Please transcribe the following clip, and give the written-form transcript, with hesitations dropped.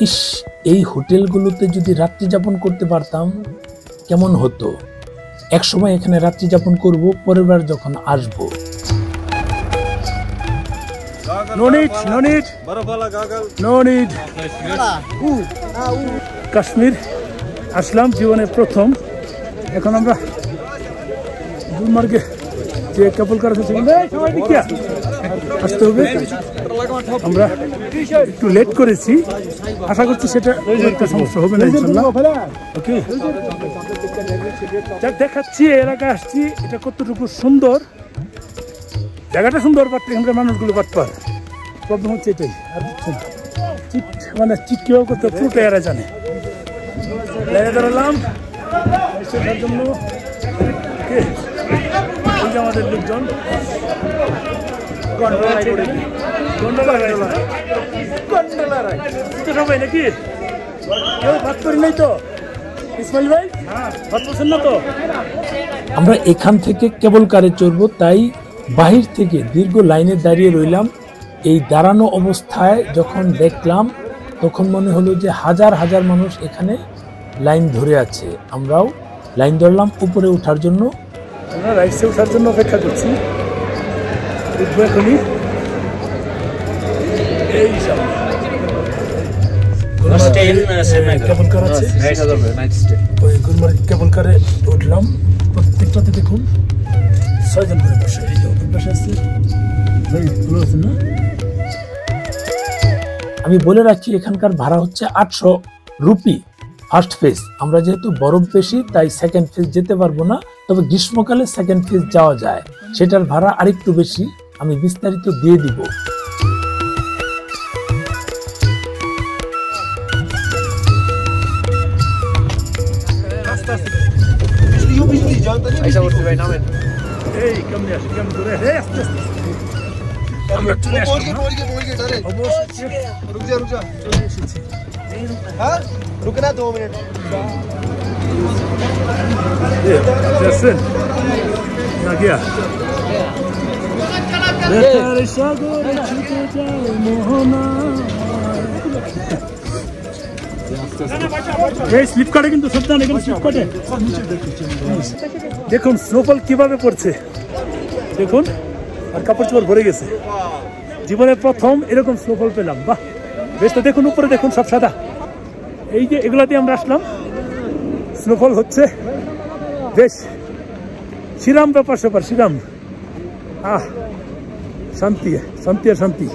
ইস, এই হোটেলগুলোতে যদি রাত্রি যাপন করতে পারতাম কেমন হতো। এক সময় এখানে রাত্রি যাপন করব, পরের বার যখন আসবো। কাশ্মীর আসলাম জীবনের প্রথম। এখন আমরা গুলমার্গে যে কেবল কার আসতে হবে। আমরা একটু লেট করেছি, আশা করছি সেটা একটা সমস্যা হবে না ইনশাআল্লাহ। ওকে, যা দেখাচ্ছি এলাকা আসছি, এটা কতটুকু সুন্দর, জায়গাটা সুন্দর, বাট এখানকার মানুষগুলো বাটপার। প্রবলেম হচ্ছে এটাই, আর কিছু না। চিট মানে চিট কীভাবে করতে পুরোটা এরা জানে। লাইনে দাঁড়ালাম সেটার জন্য। ওকে, এই যে আমাদের লোকজন সবাই নাকি কেউ ভাত করি নাই তো? ইসমাইল ভাই ভাত করছেন না তো? আমরা এখান থেকে কেবল কারে চড়বো, তাই বাহির থেকে দীর্ঘ লাইনে দাঁড়িয়ে রইলাম। এই দাঁড়ানো অবস্থায় যখন দেখলাম, তখন মনে হলো যে হাজার হাজার মানুষ এখানে লাইন ধরে আছে। আমরাও লাইন ধরলাম উপরে ওঠার জন্য। আমরা রাইসে ওঠার জন্য অপেক্ষা করছি। উঠবো এখনই। এই কেবল কার আছে, ওই গুলমার্গ কেবল কারে উঠলাম। প্রত্যেকটাতে দেখুন 6 জন করে বসে। এই যে পাশে আছে ভাই, ভালো আছেন না? আমি বলে রাখছি, এখানকার ভাড়া হচ্ছে 800 রুপি ফার্স্ট ফেজ। আমরা যেহেতু বরফ বেশি, তাই সেকেন্ড ফেজ যেতে পারবো না, তবে গ্রীষ্মকালে সেকেন্ড ফেজ যাওয়া যায়, সেটার ভাড়া আরেকটু বেশি। আমি বিস্তারিত দিয়ে দিব। এই কেমনি আসে, কেমন করে আস্তে আস্তে আমরা চলে আসছি। रुकना 2 मिनट। जैसन आ गया স্লিপ কাটে, কিন্তু সত্যি না, স্লিপ কাটে। দেখুন স্নোফল কিভাবে পড়ছে, দেখুন, আর কাপড় চোপড় ভরে গেছে। জীবনের প্রথম এরকম স্নোফল পেলাম। বাহ, বেশ। তো দেখুন উপরে দেখুন, সব সাদা। এই যে এগুলা দিয়ে আমরা আসলাম, স্নোফল হচ্ছে, বেশ শিরাম ব্যাপার স্যাপার, শিরাম। শান্তি শান্তি আর শান্তি।